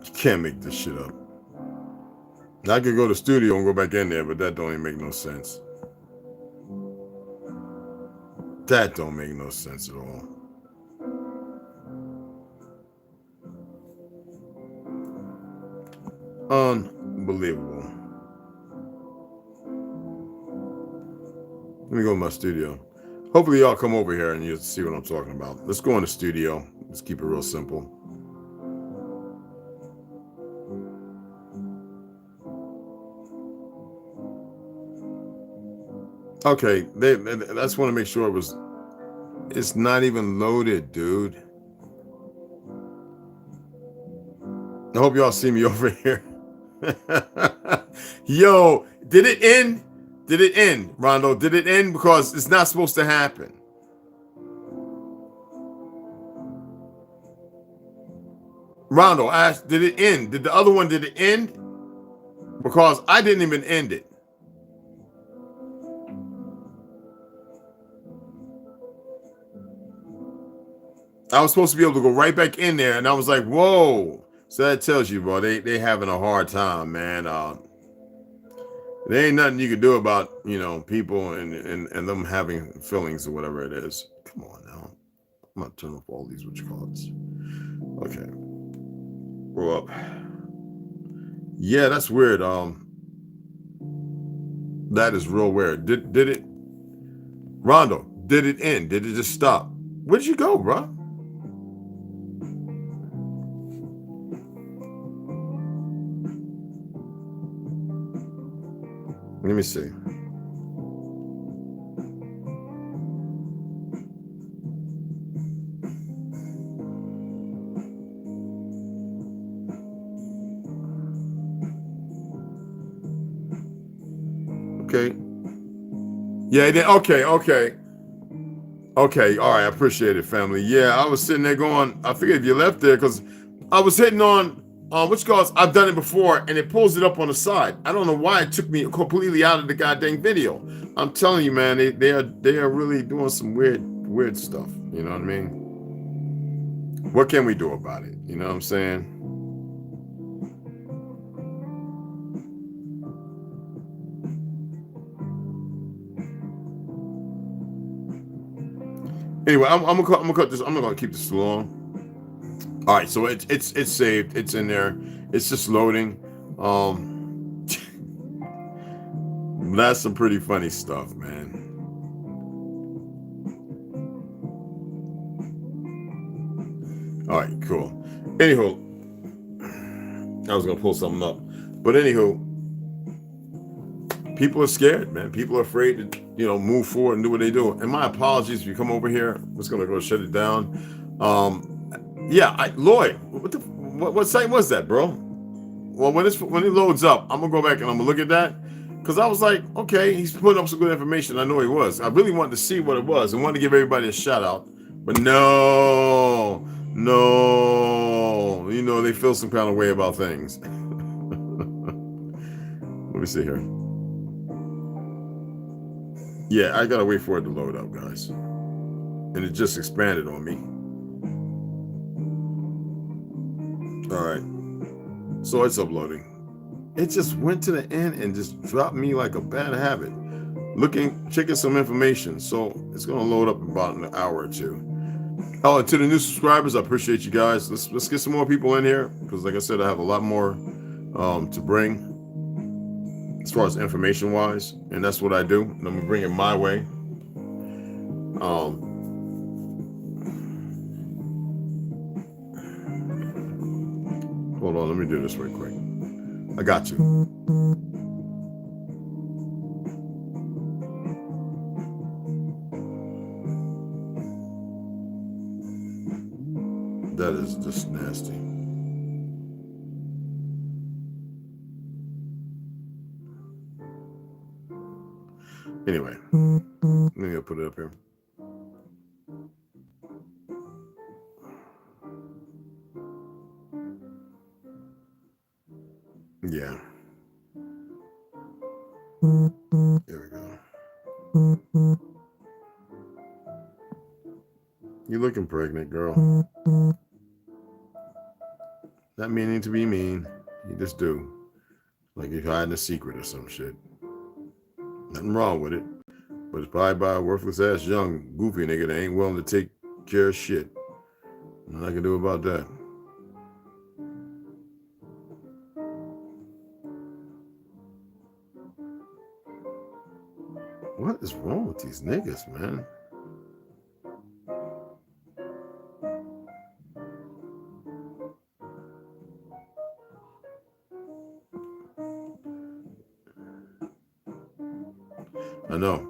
You can't make this shit up. I could go to the studio and go back in there, but that don't even make no sense. That don't make no sense at all. Unbelievable. Let me go to my studio. Hopefully y'all come over here and you'll see what I'm talking about. Let's go in the studio. Let's keep it real simple. Okay, I just want to make sure it's not even loaded, dude. I hope y'all see me over here. Yo, did it end? Did it end, Rondo? Did it end? Because it's not supposed to happen. Rondo asked, did it end? Did the other one, did it end? Because I didn't even end it. I was supposed to be able to go right back in there, and I was like, whoa. So that tells you, bro, they having a hard time, man. There ain't nothing you can do about, people and them having feelings or whatever it is. Come on now. I'm gonna turn off all these what you call it. Okay. Grow up. Yeah, that's weird. That is real weird. Did it, Rondo? Did it end? Did it just stop? Where'd you go, bro? Let me see. Okay. Yeah, okay. Okay, all right, I appreciate it, family. Yeah, I was sitting there going, I figured you left there because I was hitting on which calls I've done it before, and it pulls it up on the side. I don't know why it took me completely out of the goddamn video. I'm telling you, man, they are really doing some weird stuff. You know what I mean? What can we do about it? You know what I'm saying? Anyway, I'm gonna cut this. I'm not gonna keep this too long. All right, so it's saved. It's in there. It's just loading. That's some pretty funny stuff, man. All right, cool. Anywho, I was gonna pull something up, but anywho, people are scared, man. People are afraid to, move forward and do what they do. And my apologies if you come over here. I'm just gonna go shut it down. Yeah, Lloyd, what site was that, bro? Well, when it loads up, I'm gonna go back and I'm gonna look at that because I was like, okay, he's putting up some good information. I know he was. I really wanted to see what it was and wanted to give everybody a shout out, but no, they feel some kind of way about things. Let me see here. Yeah, I gotta wait for it to load up, guys, and it just expanded on me. All right, so it's uploading. It just went to the end and just dropped me like a bad habit. Checking some information. So it's gonna load up in about an hour or two. Oh, and to the new subscribers, I appreciate you guys. Let's get some more people in here because, like I said, I have a lot more to bring as far as information wise, and that's what I do. And I'm gonna bring it my way. Hold on, let me do this real quick. I got you. That is just nasty. Anyway, maybe I'll put it up here. Yeah. There we go. You looking pregnant, girl. Not meaning to be mean. You just do. Like you're hiding a secret or some shit. Nothing wrong with it. But it's probably by a worthless ass young goofy nigga that ain't willing to take care of shit. Nothing I can do about that. What is wrong with these niggas, man? I know.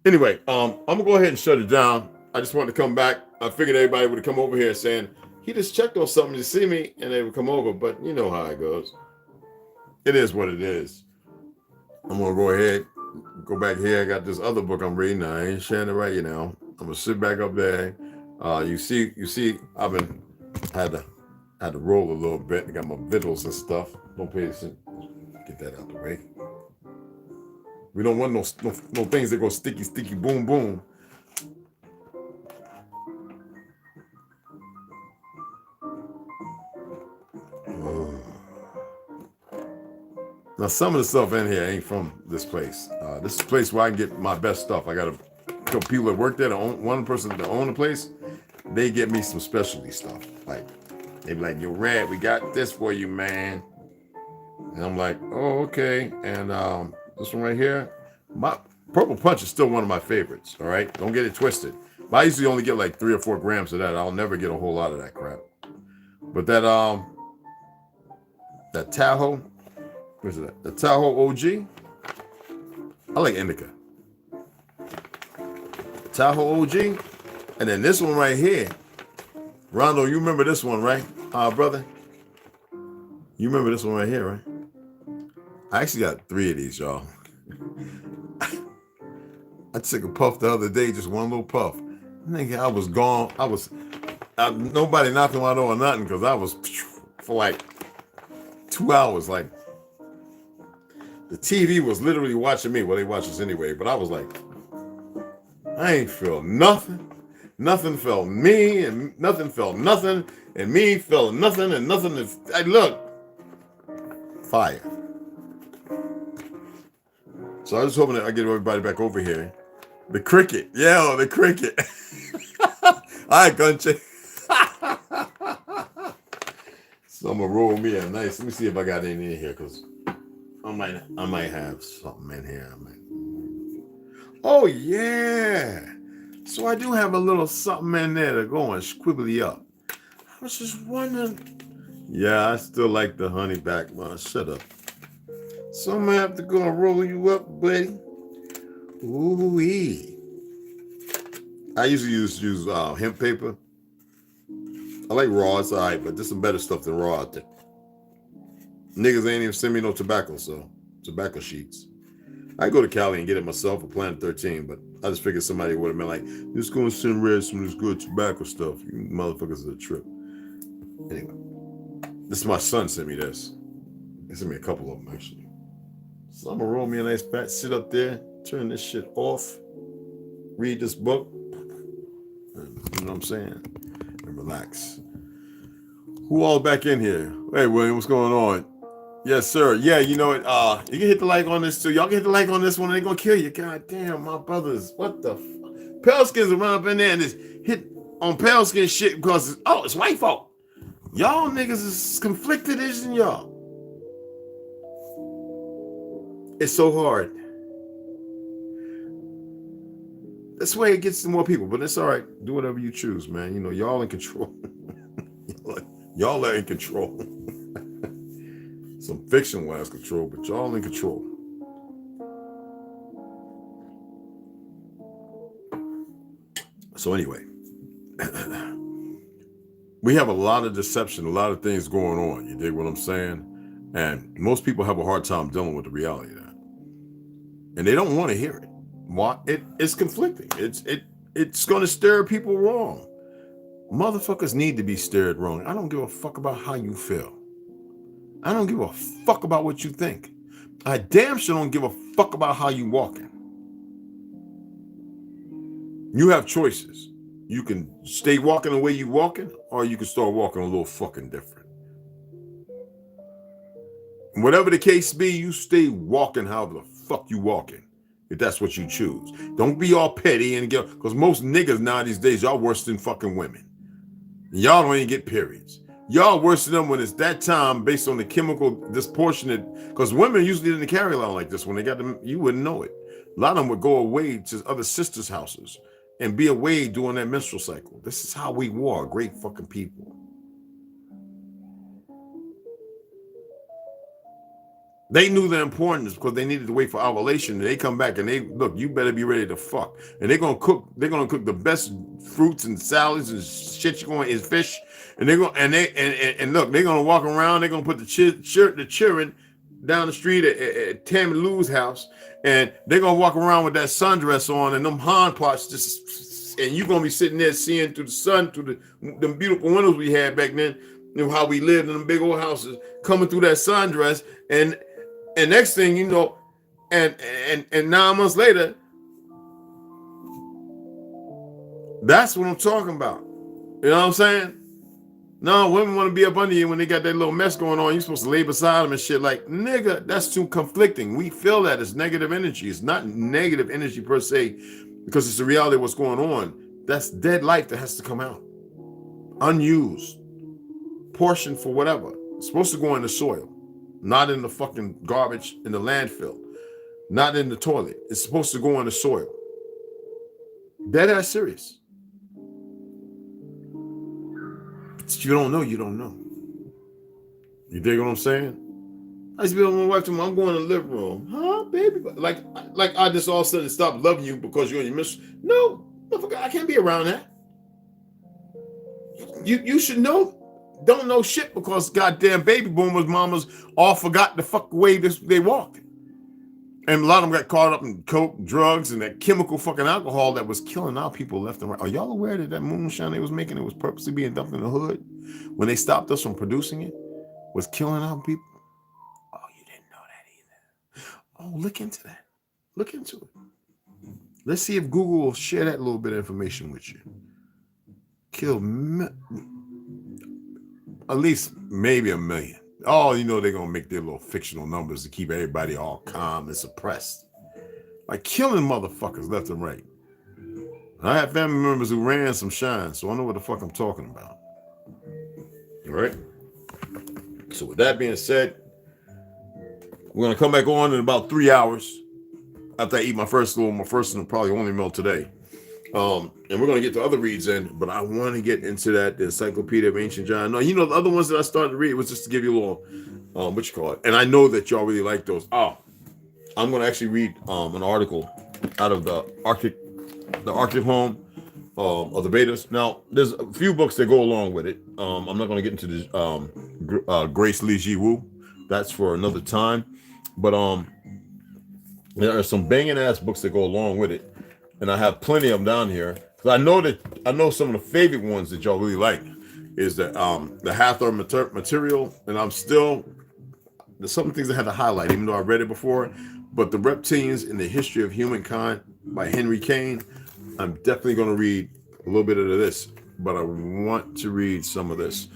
Anyway, I'm gonna go ahead and shut it down. I just wanted to come back. I figured everybody would come over here saying he just checked on something to see me, and they would come over. But you know how it goes. It is what it is. I'm gonna go ahead, go back here. I got this other book I'm reading. I ain't sharing it right now. I'm gonna sit back up there. You see, I've been had to roll a little bit. I got my vittles and stuff. Don't pay attention. Get that out the way. We don't want no things that go sticky, boom, boom. Now, some of the stuff in here ain't from this place. This is a place where I can get my best stuff. I got a couple people that work there. One person that own the place, they get me some specialty stuff. Like, they be like, yo, Rad, we got this for you, man. And I'm like, oh, okay. And this one right here, my Purple Punch is still one of my favorites, all right? Don't get it twisted. But I usually only get like 3 or 4 grams of that. I'll never get a whole lot of that crap. But that Tahoe, what is it? The Tahoe OG, I like indica. Tahoe OG, and then this one right here. Rondo, you remember this one, right? Brother? You remember this one right here, right? I actually got 3 of these, y'all. I took a puff the other day, just one little puff. Nigga, I was gone. Nobody knocked on my door or nothing because I was for like 2 hours. Like, the TV was literally watching me. Well, they watch us anyway, but I was like, I ain't feel nothing. Nothing felt me, and nothing felt nothing, and me felt nothing, and nothing is. Hey, look, fire. So I was hoping that I get everybody back over here. The cricket, yeah, the cricket. All right, Gunche. So I'm gonna roll me a nice. Let me see if I got any in here, cause I might have something in here. Oh yeah. So I do have a little something in there to go and squibbly up. I was just wondering. Yeah, I still like the honey back one. Shut up. So I'm gonna have to go and roll you up, buddy. Ooh-wee. I usually use hemp paper. I like raw, it's all right, but there's some better stuff than raw out there. Niggas ain't even send me no tobacco sheets. I go to Cali and get it myself for Planet 13, but I just figured somebody would have been like, just go and send Red some of this good tobacco stuff. You motherfuckers are a trip. Anyway, this is my son sent me this. He sent me a couple of them, actually. So I'm gonna roll me a nice fat, sit up there, turn this shit off, read this book, and, you know what I'm saying, and relax. Who all back in here? Hey, William, what's going on? Yes, sir. Yeah, you know it. You can hit the like on this too. Y'all can hit the like on this one. They're gonna kill you. God damn, my brothers. What the Pale Skins are running up in there and just hit on Pale Skin shit because it's white folk. Y'all niggas is conflicted, isn't y'all? It's so hard. That's the way it gets to more people, but it's all right. Do whatever you choose, man. You know, y'all in control. Y'all are in control. Some fiction has control, but y'all in control. So anyway, we have a lot of deception, a lot of things going on. You dig what I'm saying? And most people have a hard time dealing with the reality of that. And they don't want to hear it. Why? It's conflicting. It's going to steer people wrong. Motherfuckers need to be steered wrong. I don't give a fuck about how you feel. I don't give a fuck about what you think. I damn sure don't give a fuck about how you walking. You have choices. You can stay walking the way you walking, or you can start walking a little fucking different. Whatever the case be, you stay walking however the fuck you walking, if that's what you choose. Don't be all petty and get, because most niggas now these days, y'all worse than fucking women. Y'all don't even get periods. Y'all worse than them when it's that time based on the chemical disproportionate, because women usually didn't carry along like this. When they got them, you wouldn't know it. A lot of them would go away to other sisters' houses and be away during that menstrual cycle. This is how we were, great fucking people. They knew the importance because they needed to wait for ovulation. And they come back and they look, you better be ready to fuck. And they're gonna cook the best fruits and salads and shit you're going is fish. And they're gonna and look, they're gonna walk around, they're gonna put the children down the street at Tammy Lou's house, and they're gonna walk around with that sundress on and them hand pots just, and you're gonna be sitting there seeing through the sun, through the beautiful windows we had back then, you know how we lived in them big old houses, coming through that sundress, and next thing you know, and 9 months later, that's what I'm talking about. You know what I'm saying? No, women want to be up under you when they got that little mess going on. You're supposed to lay beside them and shit. Like, nigga, that's too conflicting. We feel that it's negative energy. It's not negative energy per se, because it's the reality of what's going on. That's dead life that has to come out. Unused. Portion for whatever. It's supposed to go in the soil. Not in the fucking garbage in the landfill. Not in the toilet. It's supposed to go in the soil. Dead ass serious. If you don't know, you don't know. You dig what I'm saying? I used to be on my wife to me, I'm going to the living room. Huh, baby? Like I just all of a sudden stop loving you because you're on your mission. No, motherfucker, I can't be around that. You should know. Don't know shit because goddamn baby boomers, mamas all forgot the fuck way they walked. And a lot of them got caught up in coke, drugs, and that chemical fucking alcohol that was killing our people left and right. Are y'all aware that moonshine they was making, it was purposely being dumped in the hood when they stopped us from producing it, was killing our people? Oh, you didn't know that either. Oh, look into that. Look into it. Let's see if Google will share that little bit of information with you. Kill at least maybe 1 million. Oh, you know they're going to make their little fictional numbers to keep everybody all calm and suppressed. Like killing motherfuckers left and right. I have family members who ran some shine, so I know what the fuck I'm talking about. All right? So with that being said, we're going to come back on in about 3 hours after I eat my first and probably only meal today. And we're going to get the other reads in, but I want to get into that, the Encyclopedia of Ancient Jah. No, you know, the other ones that I started to read was just to give you a little, what you call it. And I know that y'all really like those. Oh, I'm going to actually read an article out of the Arctic home of the Vedas. Now, there's a few books that go along with it. I'm not going to get into this Grace Lee Ji Woo. That's for another time. But there are some banging ass books that go along with it. And I have plenty of them down here. I know some of the favorite ones that y'all really like is the Hathor material, and there's some things I had to highlight, even though I read it before. But the Reptilians in the History of Humankind by Henry Kane, I'm definitely going to read a little bit of this, but I want to read some of this.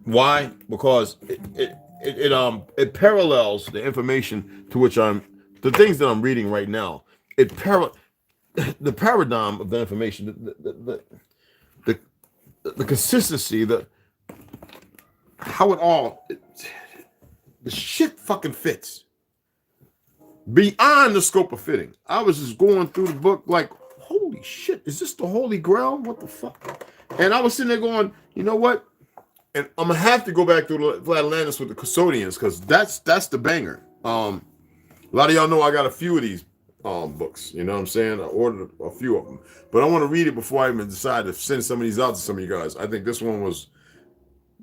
Why? Because it parallels the information to which the things that I'm reading right now. The paradigm of the information, the consistency, how it all, the shit fucking fits beyond the scope of fitting. I was just going through the book like, holy shit, is this the Holy Grail? What the fuck? And I was sitting there going, you know what? And I'm gonna have to go back to the Flat Atlantis with the Custodians because that's the banger. A lot of y'all know I got a few of these books, you know what I'm saying? I ordered a few of them, but I want to read it before I even decide to send some of these out to some of you guys. I think this one was,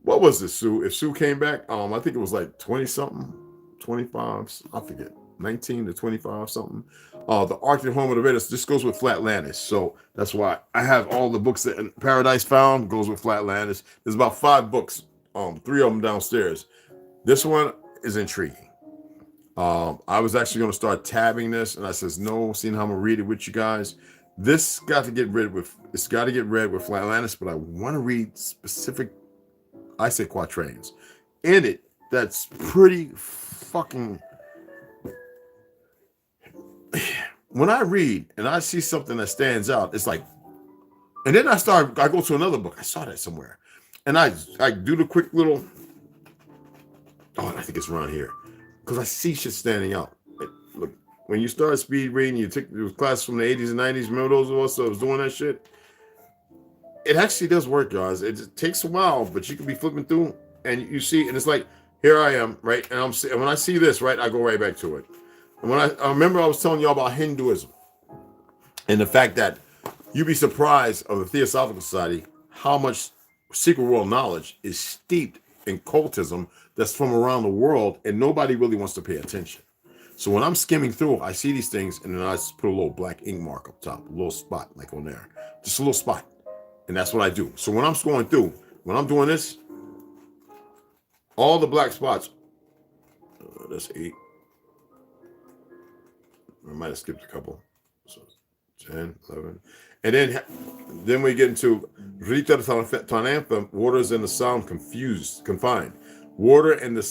what was this, Sue? If Sue came back, I think it was like 20 something, 25, I forget, 19 to 25 something. The Arctic Home of the Vedas, this goes with Flat Atlantis, so that's why I have all the books that Paradise Found goes with Flat Atlantis. There's about 5 books, 3 of them downstairs. This one is intriguing. I was actually going to start tabbing this, and I says no, seeing how I'm going to read it with you guys. This got to get read with. It's got to get read with Flatlanders, but I want to read specific. I say quatrains in it. That's pretty fucking. When I read and I see something that stands out, it's like, and then I go to another book. I saw that somewhere, and I do the quick little. Oh, I think it's around here, because I see shit standing out. Look, when you start speed reading, you take those classes from the 80s and 90s. Remember those of us that was doing that shit? It actually does work, guys. It just takes a while, but you can be flipping through and you see, and it's like, here I am, right? And when I see this, right, I go right back to it. And when I remember I was telling y'all about Hinduism and the fact that you'd be surprised of the Theosophical Society how much secret world knowledge is steeped in cultism that's from around the world, and nobody really wants to pay attention. So when I'm skimming through, I see these things, and then I just put a little black ink mark up top, a little spot like on there, just a little spot, and that's what I do. So when I'm scrolling through, when I'm doing this, all the black spots, that's 8. I might have skipped a couple. So 10, 11. And then we get into Rita Tanantha, waters and the sound confined. Waters and the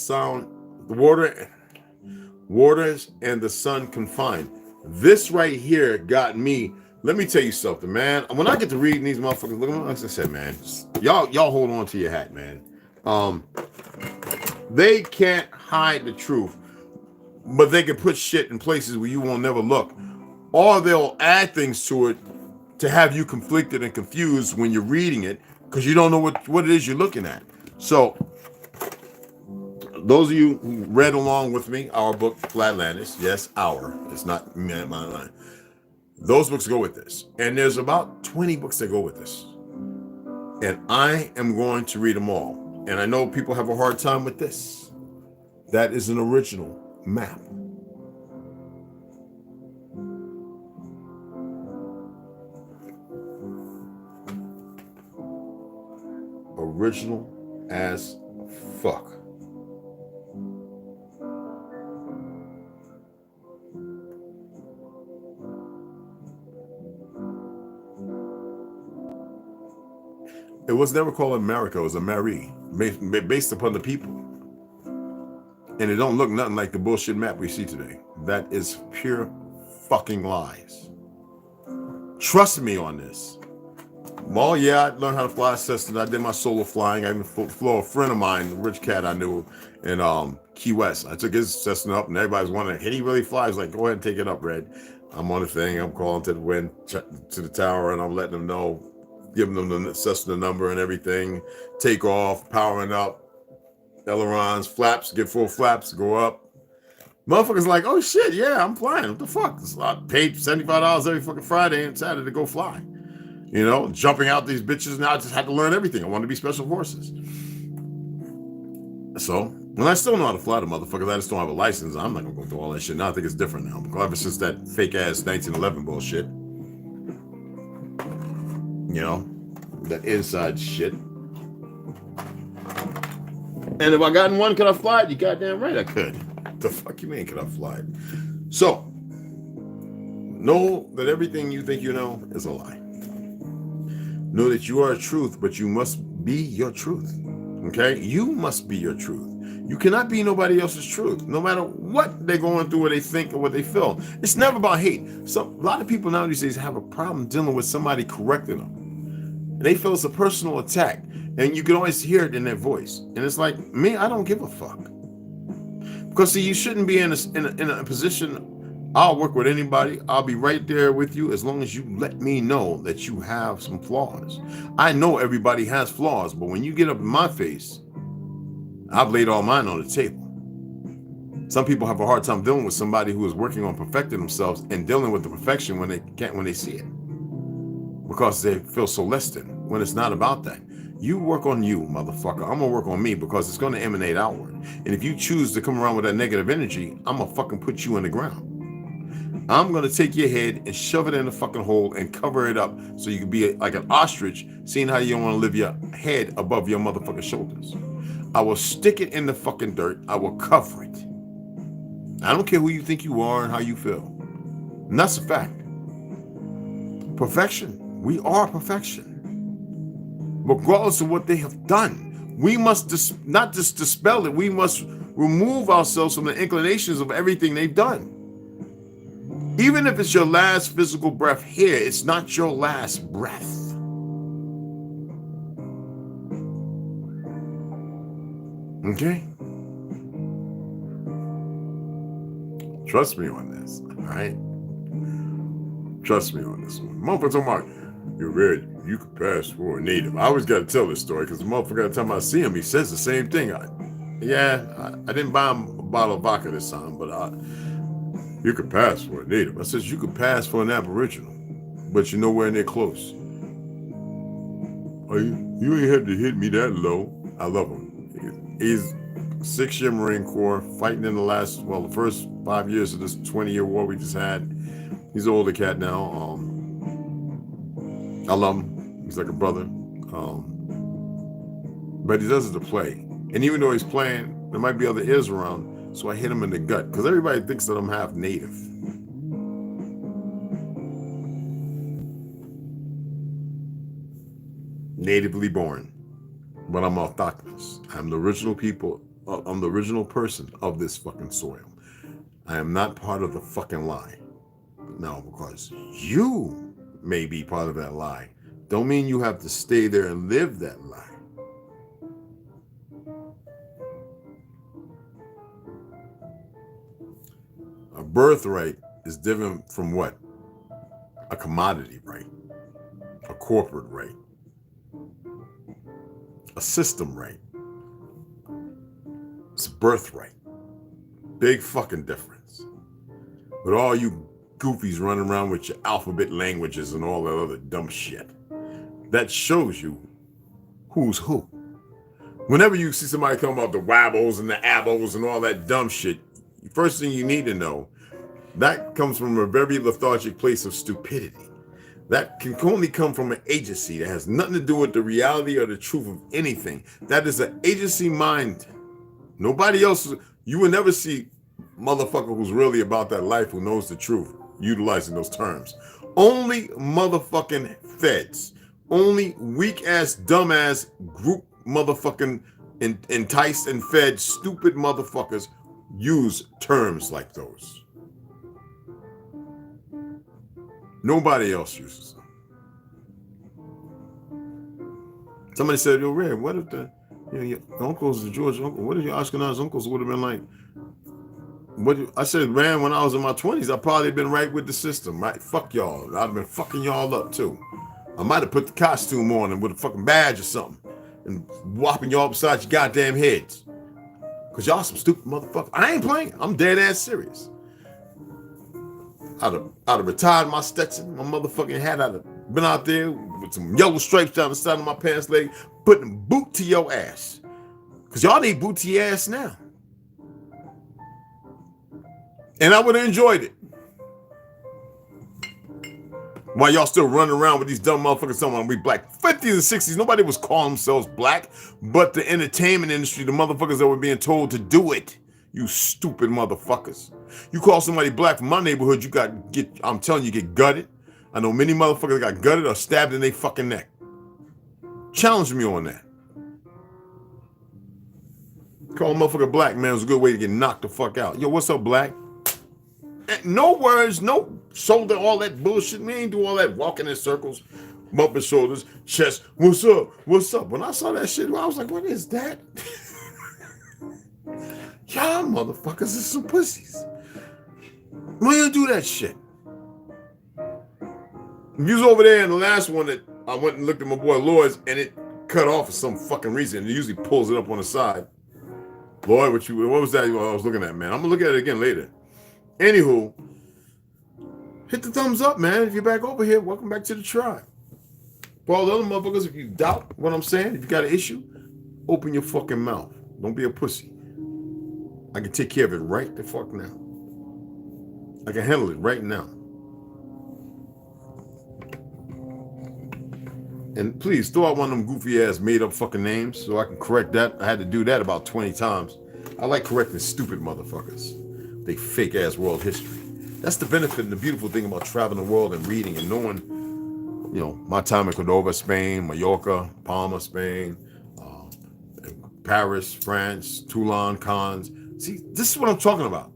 sun confined. This right here got me. Let me tell you something, man. When I get to reading these motherfuckers, look, like I said, man, y'all hold on to your hat, man. They can't hide the truth, but they can put shit in places where you won't never look, or they'll add things to it to have you conflicted and confused when you're reading it because you don't know what it is you're looking at. So those of you who read along with me, our book Flatlanders, yes, it's not my line. Those books go with this, and there's about 20 books that go with this, and I am going to read them all. And I know people have a hard time with this. That is an original map. Original as fuck. It was never called America. It was Ameri, based upon the people. And it don't look nothing like the bullshit map we see today. That is pure fucking lies. Trust me on this. Well, yeah, I learned how to fly Cessna. I did my solo flying. I even flew a friend of mine, a rich cat I knew in Key West. I took his Cessna up, and everybody's wondering, can he really fly? I was like, go ahead and take it up, Red. I'm on the thing. I'm calling to the wind, to the tower, and I'm letting them know, giving them the Cessna number and everything. Take off, powering up, ailerons, flaps, get full flaps, go up. Motherfuckers like, oh shit, yeah, I'm flying. What the fuck? I paid $75 every fucking Friday and Saturday to go fly. You know, jumping out these bitches. Now I just had to learn everything. I wanted to be special forces. So, when I still know how to fly the motherfuckers, I just don't have a license. I'm not gonna go through all that shit. Now I think it's different now. Ever since that fake ass 1911 bullshit. You know, that inside shit. And if I got in one, could I fly it? You goddamn right I could. The fuck you mean, could I fly it? So, know that everything you think you know is a lie. Know that you are a truth, but you must be your truth. Okay? You must be your truth. You cannot be nobody else's truth, no matter what they're going through, what they think, or what they feel. It's never about hate. A lot of people nowadays have a problem dealing with somebody correcting them. And they feel it's a personal attack. And you can always hear it in their voice. And it's like, me, I don't give a fuck. Because see, you shouldn't be in a position. I'll work with anybody. I'll be right there with you as long as you let me know that you have some flaws. I know everybody has flaws, but when you get up in my face, I've laid all mine on the table. Some people have a hard time dealing with somebody who is working on perfecting themselves and dealing with the perfection when they see it, because they feel so less than. When it's not about that. You work on you, motherfucker. I'm gonna work on me because it's gonna emanate outward. And if you choose to come around with that negative energy, I'm gonna fucking put you in the ground. I'm gonna take your head and shove it in the fucking hole and cover it up so you can be like an ostrich, seeing how you don't want to live your head above your motherfucking shoulders. I will stick it in the fucking dirt. I will cover it. I don't care who you think you are and how you feel. And that's a fact. Perfection. We are perfection. Regardless of what they have done. We must not just dispel it, we must remove ourselves from the inclinations of everything they've done. Even if it's your last physical breath here, it's not your last breath. Okay? Trust me on this, all right? Trust me on this one. Motherfucker talking about, you're red, you could pass for a native. I always got to tell this story because the motherfucker, every time I see him, he says the same thing. I didn't buy him a bottle of vodka this time, but you could pass for a native. I says, you could pass for an aboriginal, but you're nowhere near close. You ain't had to hit me that low. I love him. He's 6-year Marine Corps, fighting in the first 5 years of this 20-year war we just had. He's an older cat now. I love him. He's like a brother. But he does it to play. And even though he's playing, there might be other ears around, so I hit him in the gut. Because everybody thinks that I'm half native. Natively born. But I'm orthodox. I'm the original people. I'm the original person of this fucking soil. I am not part of the fucking lie. Now, because you may be part of that lie, don't mean you have to stay there and live that lie. A birthright is different from what? A commodity right, a corporate right, a system right. It's a birthright. Big fucking difference. But all you goofies running around with your alphabet languages and all that other dumb shit, that shows you who's who. Whenever you see somebody talking about the wabbles and the abos and all that dumb shit, first thing you need to know, that comes from a very lethargic place of stupidity. That can only come from an agency that has nothing to do with the reality or the truth of anything. That is an agency mind. Nobody else, you will never see motherfucker who's really about that life, who knows the truth, utilizing those terms. Only motherfucking feds, only weak ass, dumb ass group motherfucking enticed and fed stupid motherfuckers use terms like those. Nobody else uses them. Somebody said, yo, Red, what if your uncles, the George uncle, what if your Ashkenaz uncles would have been like? I said, man, when I was in my 20s, I probably been right with the system, right? Fuck y'all. I'd have been fucking y'all up too. I might have put the costume on and with a fucking badge or something and whopping y'all beside your goddamn heads. Cause y'all some stupid motherfuckers. I ain't playing. I'm dead ass serious. I'd have retired my Stetson, my motherfucking hat. I'd have been out there with some yellow stripes down the side of my pants leg, putting boot to your ass. Cause y'all need boot to your ass now. And I would have enjoyed it. While y'all still running around with these dumb motherfuckers talking about we black. 50s and 60s, nobody was calling themselves black, but the entertainment industry, the motherfuckers that were being told to do it. You stupid motherfuckers. You call somebody black from my neighborhood, I'm telling you, get gutted. I know many motherfuckers got gutted or stabbed in their fucking neck. Challenge me on that. Call a motherfucker black, man, was a good way to get knocked the fuck out. Yo, what's up, black? No words, no shoulder, all that bullshit. We ain't do all that walking in circles, bumping shoulders, chest. What's up? What's up? When I saw that shit, I was like, what is that? Y'all motherfuckers is some pussies. We don't do that shit. If you was over there in the last one that I went and looked at my boy Lloyd's and it cut off for some fucking reason. It usually pulls it up on the side. Lloyd, what was that I was looking at, man? I'm gonna look at it again later. Anywho, hit the thumbs up, man. If you're back over here, welcome back to the tribe. For all the other motherfuckers, if you doubt what I'm saying, if you got an issue, open your fucking mouth. Don't be a pussy. I can take care of it right the fuck now. I can handle it right now. And please throw out one of them goofy ass made up fucking names so I can correct that. I had to do that about 20 times. I like correcting stupid motherfuckers. They fake ass world history. That's the benefit and the beautiful thing about traveling the world and reading and knowing my time in Cordova, Spain, Mallorca, Palma, Spain, uh, Paris, France, Toulon, Cannes. See, this is what I'm talking about.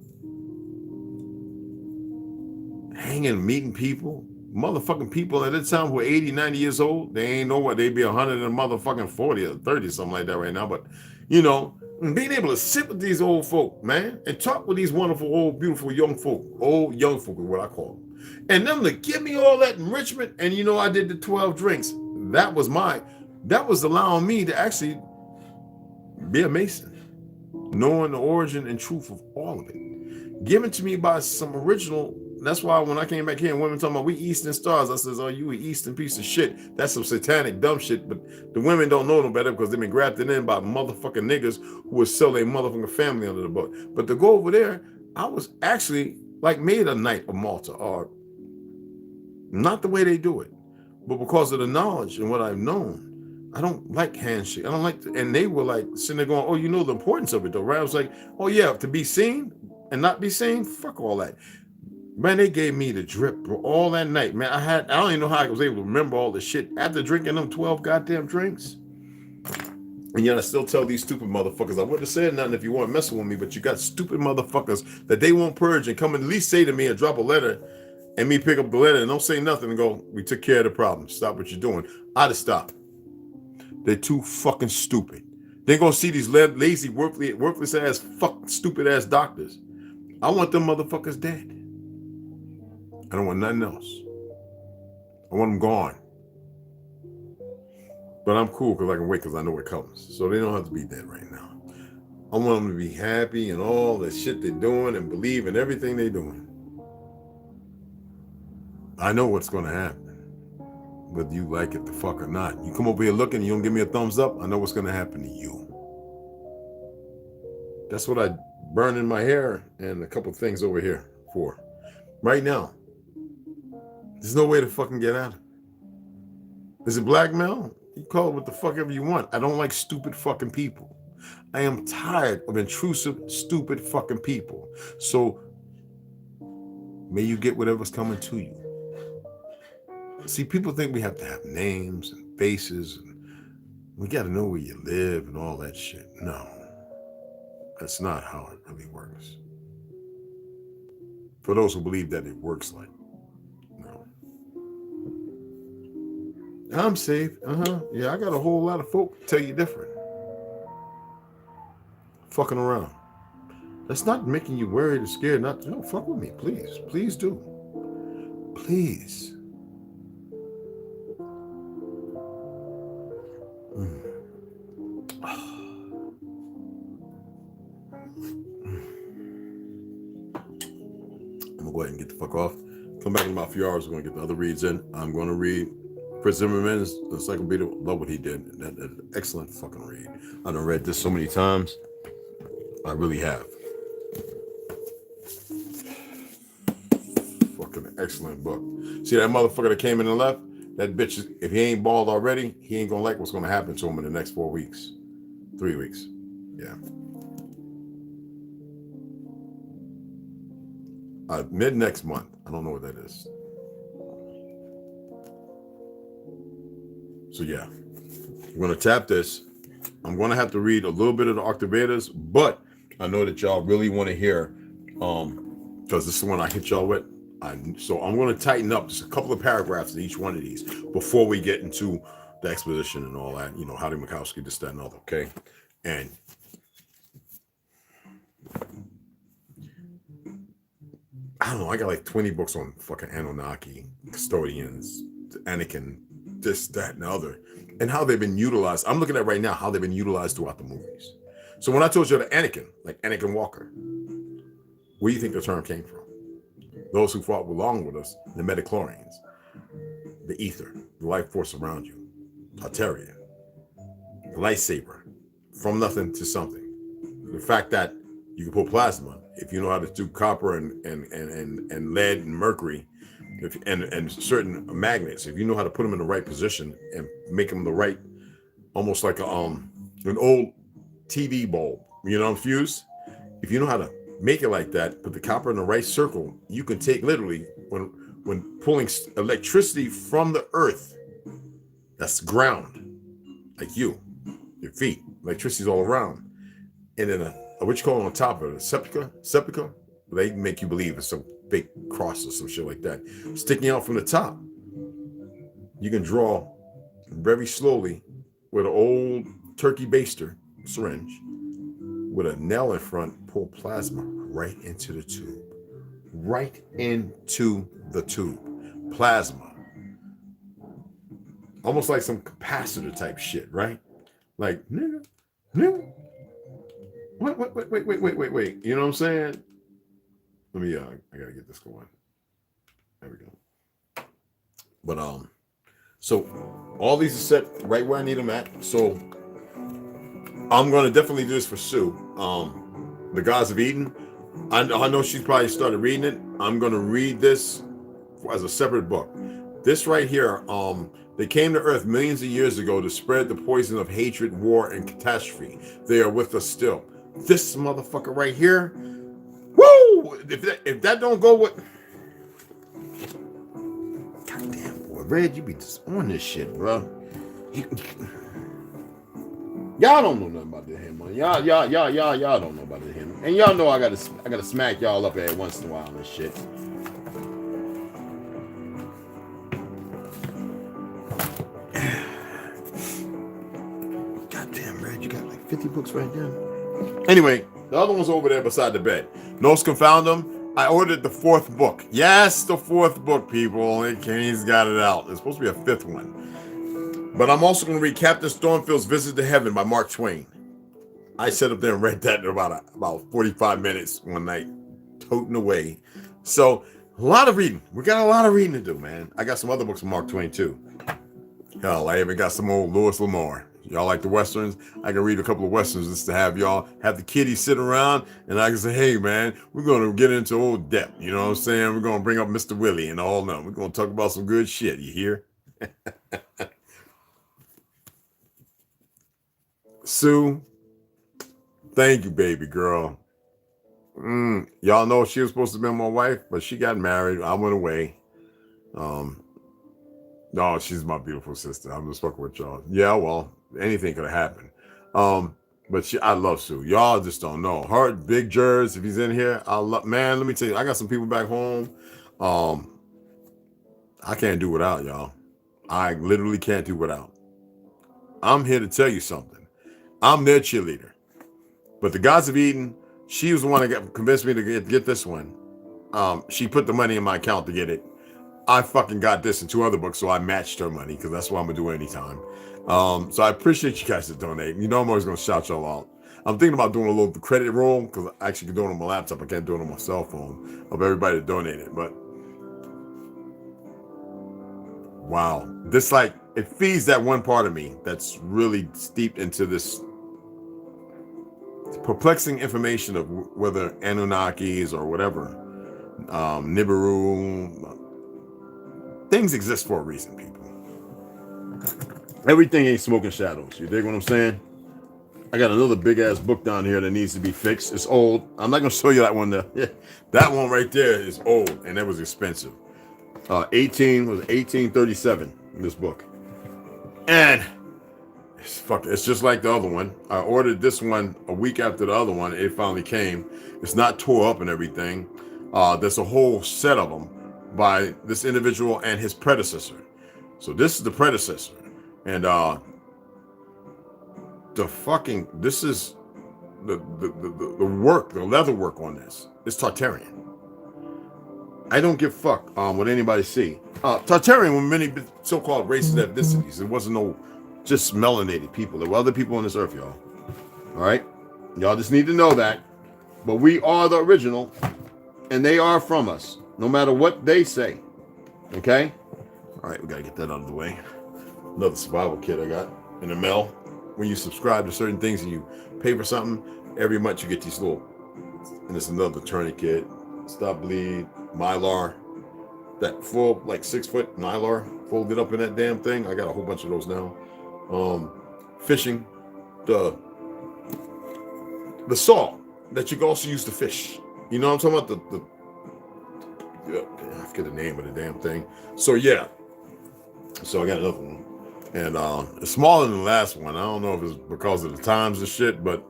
Hanging, meeting people, motherfucking people at that time were 80, 90 years old. They ain't know what they'd be 100 and motherfucking 40 or 30, something like that right now. But, being able to sit with these old folk, man, and talk with these wonderful, old, beautiful young folk is what I call them. And them to give me all that enrichment. And, I did the 12 drinks. That was allowing me to actually be a Mason, knowing the origin and truth of all of it. Given to me by some original. That's why when I came back here and women talking about we Eastern stars, I says, oh, you an Eastern piece of shit. That's some satanic dumb shit. But the women don't know no better because they've been grafted in by motherfucking niggas who would sell their motherfucking family under the boat. But to go over there, I was actually like made a Knight of Malta, or not the way they do it, but because of the knowledge and what I've known. I don't like handshake. I don't like, and they were like sitting there going, oh, you know the importance of it though, right? I was like, oh yeah, to be seen and not be seen, fuck all that. Man, they gave me the drip, bro, all that night. Man, I don't even know how I was able to remember all the shit after drinking them 12 goddamn drinks. And yet I still tell these stupid motherfuckers, I wouldn't have said nothing if you weren't messing with me, but you got stupid motherfuckers that they won't purge and come and at least say to me and drop a letter and me pick up the letter and don't say nothing and go, we took care of the problem. Stop what you're doing. I'd have stopped. They're too fucking stupid. They're going to see these lazy, worthless ass, stupid ass doctors. I want them motherfuckers dead. I don't want nothing else. I want them gone. But I'm cool because I can wait because I know it comes. So they don't have to be dead right now. I want them to be happy and all the shit they're doing and believe in everything they're doing. I know what's going to happen. Whether you like it the fuck or not. You come over here looking and you don't give me a thumbs up, I know what's going to happen to you. That's what I burn in my hair and a couple things over here for. Right now. There's no way to fucking get out of it. Is it blackmail? You call it what the fuck ever you want. I don't like stupid fucking people. I am tired of intrusive, stupid fucking people. So may you get whatever's coming to you. See, people think we have to have names and faces. And we got to know where you live and all that shit. No, that's not how it really works. For those who believe that it works like. I'm safe. Yeah, I got a whole lot of folk tell you different. Fucking around. That's not making you worried or scared. No, fuck with me, please. Please do. Please. I'm gonna go ahead and get the fuck off. Come back in about a few hours. We're gonna get the other reads in. I'm gonna read Chris Zimmerman's Encyclopedia. Love what he did. That excellent fucking read. I've done read this so many times. I really have. Fucking excellent book. See that motherfucker that came in and left? That bitch, if he ain't bald already, he ain't gonna like what's gonna happen to him in the next 4 weeks. 3 weeks. Yeah. Mid next month. I don't know what that is. So yeah, I'm going to tap this. I'm going to have to read a little bit of the Octavedas, but I know that y'all really want to hear, because this is the one I hit y'all with. So I'm going to tighten up just a couple of paragraphs in each one of these before we get into the exposition and all that, Howdy Mikowski, this, that, and other, okay? And I don't know, I got like 20 books on fucking Anunnaki, custodians, Anakin, this, that, and the other, and how they've been utilized. I'm looking at right now how they've been utilized throughout the movies. So when I told you the Anakin, like Anakin Walker, where do you think the term came from? Those who fought along with us, the Metachlorians, the ether, the life force around you, Tartaria, the lightsaber, from nothing to something. The fact that you can put plasma, if you know how to do copper and lead and mercury, and certain magnets, if you know how to put them in the right position and make them the right, almost like an old TV bulb, fuse. If you know how to make it like that, put the copper in the right circle, you can take literally, when when pulling electricity from the earth, that's ground, like your feet, electricity's all around. And then what you call on top of it, sepulchre, they make you believe it's some big cross or some shit like that. Sticking out from the top, you can draw very slowly with an old turkey baster syringe with a nail in front, pull plasma right into the tube. Right into the tube. Plasma. Almost like some capacitor type shit, right? Like, nigga. Wait. You know what I'm saying? Let me, I gotta get this going. There we go. But, so all these are set right where I need them at. So I'm going to definitely do this for Sue. The Gods of Eden. I know she's probably started reading it. I'm going to read this as a separate book. This right here, they came to Earth millions of years ago to spread the poison of hatred, war, and catastrophe. They are with us still. This motherfucker right here, woo! If that don't go with... Goddamn, boy, Red, you be just on this shit, bro. Y'all don't know nothing about this here, man. Y'all don't know about this here. And y'all know I gotta smack y'all up every once in a while and shit. Goddamn, Red, you got like 50 books right there. Anyway, the other one's over there beside the bed. No's confound them. I ordered the 4th book. Yes, the 4th book, people. He's got it out. There's supposed to be a 5th one. But I'm also going to read Captain Stormfield's Visit to Heaven by Mark Twain. I sat up there and read that in about 45 minutes one night, toting away. So, a lot of reading. We got a lot of reading to do, man. I got some other books from Mark Twain, too. Hell, I even got some old Louis L'Amour. Y'all like the Westerns? I can read a couple of Westerns just to have y'all have the kiddies sit around and I can say, hey, man, we're going to get into old depth. You know what I'm saying? We're going to bring up Mr. Willie and all them. We're going to talk about some good shit. You hear? Sue, thank you, baby girl. Y'all know she was supposed to be my wife, but she got married. I went away. No, she's my beautiful sister. I'm just fucking with y'all. Yeah, well, anything could have happened. But I love Sue. Y'all just don't know. Her, Big Jers, if he's in here, man, let me tell you, I got some people back home. I can't do without y'all. I literally can't do without. I'm here to tell you something. I'm their cheerleader. But the Gods of Eden, she was the one that convinced me to get this one. She put the money in my account to get it. I fucking got this and 2 other books, so I matched her money because that's what I'm going to do anytime. So I appreciate you guys that donate. You know I'm always going to shout y'all out. I'm thinking about doing a little credit roll because I actually can do it on my laptop. I can't do it on my cell phone of everybody that donated. But wow. This it feeds that one part of me that's really steeped into this perplexing information of whether Anunnakis or whatever, Nibiru, things exist for a reason, people. Everything ain't smoke and shadows. You dig what I'm saying? I got another big ass book down here that needs to be fixed. It's old. I'm not gonna show you that one there. Yeah, that one right there is old and that was expensive. 1837. This book, and it's just like the other one. I ordered this one a week after the other one. It finally came. It's not tore up and everything. There's a whole set of them by this individual and his predecessor. So this is the predecessor, and this is the work, the leather work on this. It's Tartarian. I don't give a fuck what anybody see. Tartarian were many so-called racist ethnicities. It wasn't no just melanated people. There were other people on this earth, y'all. All right? Y'all just need to know that. But we are the original, and they are from us, no matter what they say. Okay? All right, we got to get that out of the way. Another survival kit I got in the mail. When you subscribe to certain things and you pay for something, every month you get these little, and it's another tourniquet, stop bleed, Mylar, that full 6 foot Mylar folded up in that damn thing. I got a whole bunch of those now. Fishing, the saw that you can also use to fish. You know what I'm talking about? I forget the name of the damn thing. So yeah, so I got another one, and it's smaller than the last one. I don't know if it's because of the times and shit, but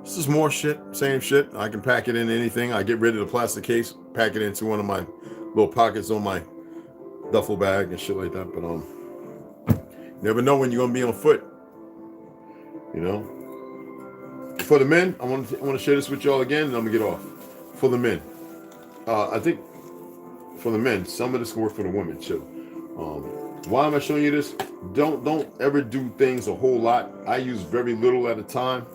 this is more shit, same shit. I can pack it in anything. I get rid of the plastic case, pack it into one of my little pockets on my duffel bag and shit like that. But never know when you're gonna be on foot. You know. For the men, I want to share this with y'all again, and I'm gonna get off. For the men, I think for the men, some of this can work for the women too. Why am I showing you this? Don't ever do things a whole lot. I use very little at a time.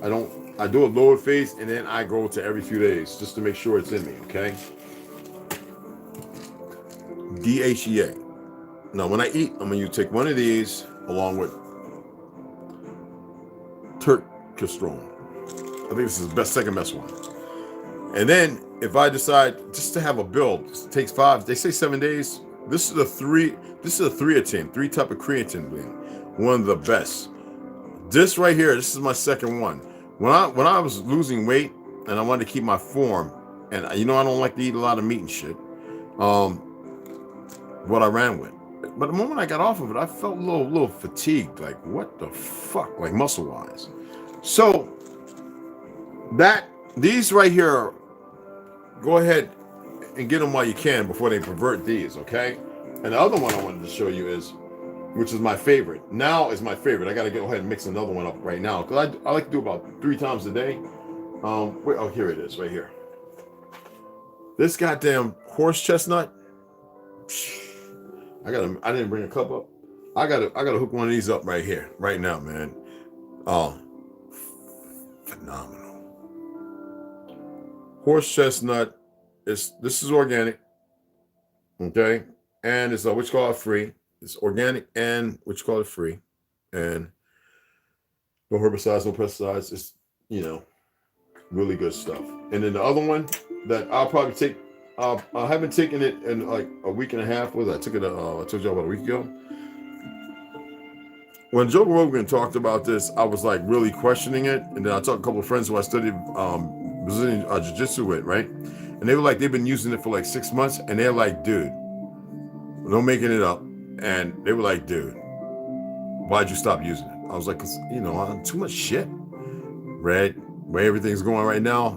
I do a lower phase, and then I go to every few days just to make sure it's in me. Okay. DHEA. Now, when I eat, I'm gonna take one of these along with Turkestrone. I think this is the second best one. And then if I decide just to have a build, it takes 5, they say 7 days. This is a creatine, 3 type of creatine blend. One of the best. This right here, this is my second one. When I was losing weight and I wanted to keep my form, and I don't like to eat a lot of meat and shit. What I ran with. But the moment I got off of it, I felt a little fatigued. Like, what the fuck? Like, muscle-wise. So, these right here, go ahead and get them while you can before they pervert these, okay? And the other one I wanted to show you which is my favorite. Now is my favorite. I got to go ahead and mix another one up right now. Because I like to do about 3 times a day. Here it is, right here. This goddamn horse chestnut. I didn't bring a cup up. I gotta hook one of these up right here, right now, man. Oh, phenomenal. Horse chestnut. This is organic. Okay. And it's what you call it free. It's organic and what you call it free. And no herbicides, no pesticides. It's, really good stuff. And then the other one that I'll probably take, I haven't taken it in like a week and a half. I took it, I told y'all about a week ago. When Joe Rogan talked about this, I was like really questioning it. And then I talked to a couple of friends who I studied Brazilian jiu-jitsu with, right? And they were like, they've been using it for like 6 months. And they're like, dude, no making it up. And they were like, dude, why'd you stop using it? I was like, cause too much shit. Red, where everything's going right now,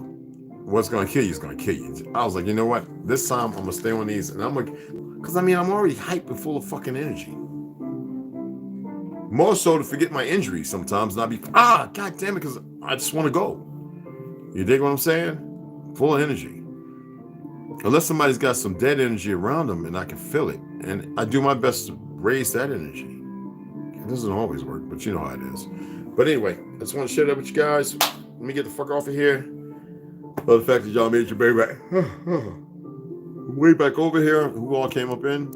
what's gonna kill you is gonna kill you. I was like, you know what? This time I'm gonna stay on these, and I'm like, cause I'm already hyped and full of fucking energy. More so to forget my injuries sometimes, and I'll be god damn it, cause I just want to go. You dig what I'm saying? Full of energy. Unless somebody's got some dead energy around them, and I can feel it, and I do my best to raise that energy. It doesn't always work, but you know how it is. But anyway, I just want to share that with you guys. Let me get the fuck off of here. Love the fact that y'all made your baby back. Way back over here. Who all came up in?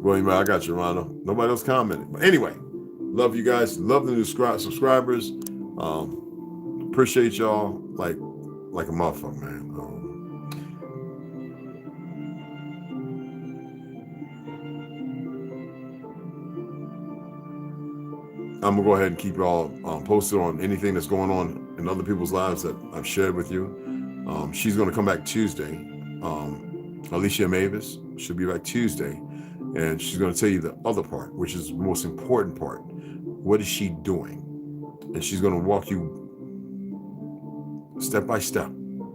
Well, I got you, Rondo. Nobody else commented. But anyway, love you guys. Love the new subscribers. Appreciate y'all like a motherfucker, man. I'm going to go ahead and keep y'all posted on anything that's going on in other people's lives that I've shared with you. She's going to come back Tuesday. Alicia Mavis, she'll be back Tuesday. And she's going to tell you the other part, which is the most important part. What is she doing? And she's going to walk you step by step.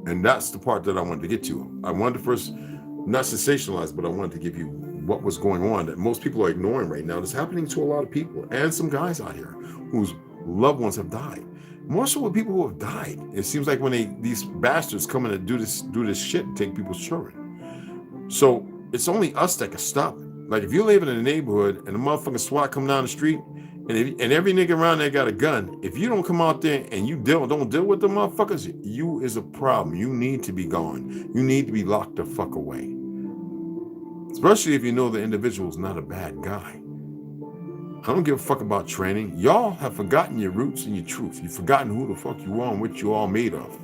And that's the part that I wanted to get to. I wanted to first, not sensationalize, but I wanted to give you what was going on that most people are ignoring right now. It's happening to a lot of people and some guys out here whose loved ones have died. More so with people who have died. It seems like when these bastards come in and do this shit and take people's children. So it's only us that can stop it. Like if you live in a neighborhood and the motherfucking SWAT come down the street and every nigga around there got a gun, if you don't come out there and you don't deal with the motherfuckers, you is a problem. You need to be gone. You need to be locked the fuck away. Especially if you know the individual's not a bad guy. I don't give a fuck about training. Y'all have forgotten your roots and your truth. You've forgotten who the fuck you are and what you all made of.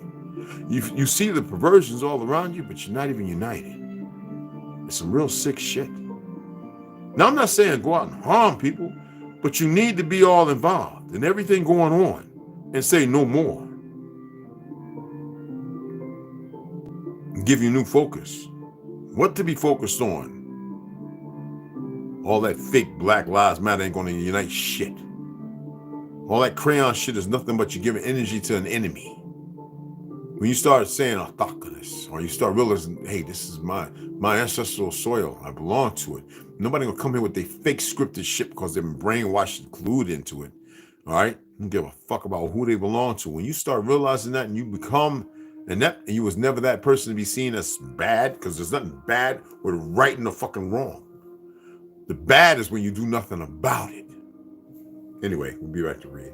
You see the perversions all around you, but you're not even united. It's some real sick shit. Now, I'm not saying go out and harm people, but you need to be all involved in everything going on and say no more. Give you new focus. what to be focused on. All that fake Black Lives Matter ain't gonna unite shit. All that crayon shit is nothing but you giving energy to an enemy. When you start saying this, or you start realizing, hey, this is my ancestral soil, I belong to it. Nobody gonna come here with their fake scripted shit because they've been brainwashed and glued into it. All right, don't give a fuck about who they belong to. When you start realizing that, and you become and you was never that person to be seen as bad, because there's nothing bad with right and the fucking wrong. The bad is when you do nothing about it. Anyway, we'll be back to read.